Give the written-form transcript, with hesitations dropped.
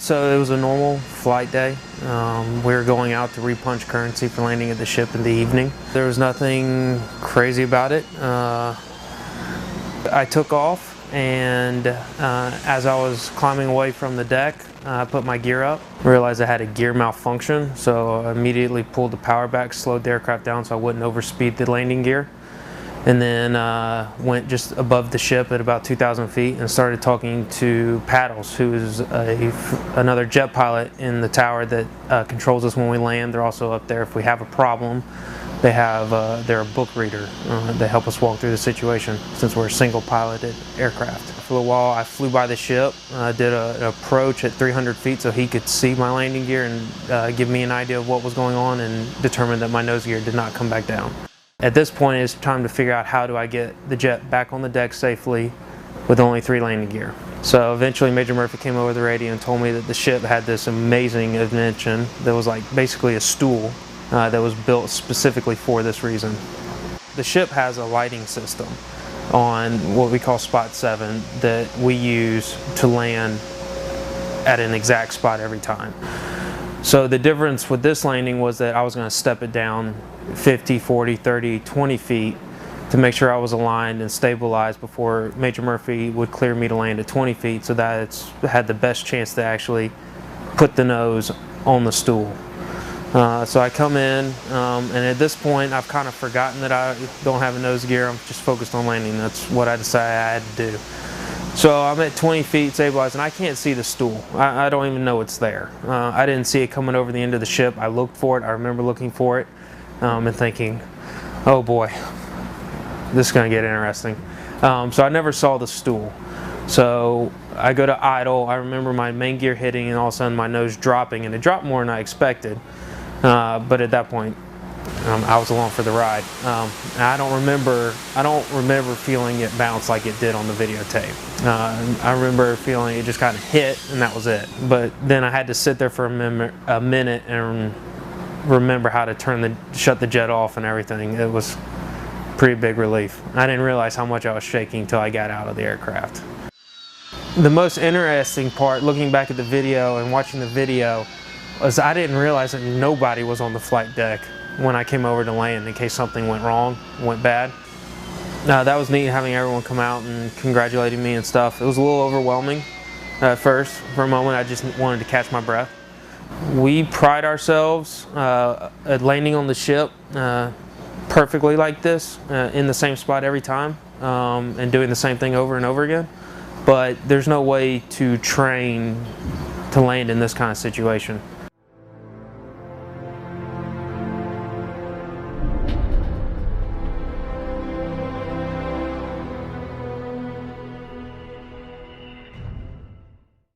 So it was a normal flight day. We were going out to repunch currency for landing at the ship in the evening. There was nothing crazy about it. I took off, and as I was climbing away from the deck, I put my gear up, realized I had a gear malfunction, so I immediately pulled the power back, slowed the aircraft down so I wouldn't overspeed the landing gear, and then went just above the ship at about 2,000 feet and started talking to Paddles, who is another jet pilot in the tower that controls us when we land. They're also up there if we have a problem. They're a book reader. They help us walk through the situation since we're a single piloted aircraft. For a little while I flew by the ship, did an approach at 300 feet so he could see my landing gear and give me an idea of what was going on, and determined that my nose gear did not come back down. At this point it's time to figure out how do I get the jet back on the deck safely with only 3 landing gear. So eventually Major Murphy came over the radio and told me that the ship had this amazing invention that was like basically a stool that was built specifically for this reason. The ship has a lighting system on what we call spot 7 that we use to land at an exact spot every time. So the difference with this landing was that I was going to step it down 50, 40, 30, 20 feet to make sure I was aligned and stabilized before Major Murphy would clear me to land at 20 feet, so that it's had the best chance to actually put the nose on the stool. So I come in, and at this point I've kind of forgotten that I don't have a nose gear. I'm just focused on landing. That's what I decided I had to do. So I'm at 20 feet stabilized, and I can't see the stool. I don't even know it's there. I didn't see it coming over the end of the ship. I looked for it. I remember looking for it and thinking, oh boy, this is going to get interesting. So I never saw the stool. So I go to idle. I remember my main gear hitting and all of a sudden my nose dropping, and it dropped more than I expected. But at that point, I was along for the ride. I don't remember feeling it bounce like it did on the videotape. I remember feeling it just kind of hit, and that was it. But then I had to sit there for a minute and remember how to shut the jet off and everything. It was a pretty big relief. I didn't realize how much I was shaking until I got out of the aircraft. The most interesting part, looking back at the video and watching the video, was I didn't realize that nobody was on the flight deck when I came over to land in case something went wrong, went bad. That was neat, having everyone come out and congratulating me and stuff. It was a little overwhelming at first. For a moment I just wanted to catch my breath. We pride ourselves at landing on the ship perfectly like this, in the same spot every time, and doing the same thing over and over again. But there's no way to train to land in this kind of situation.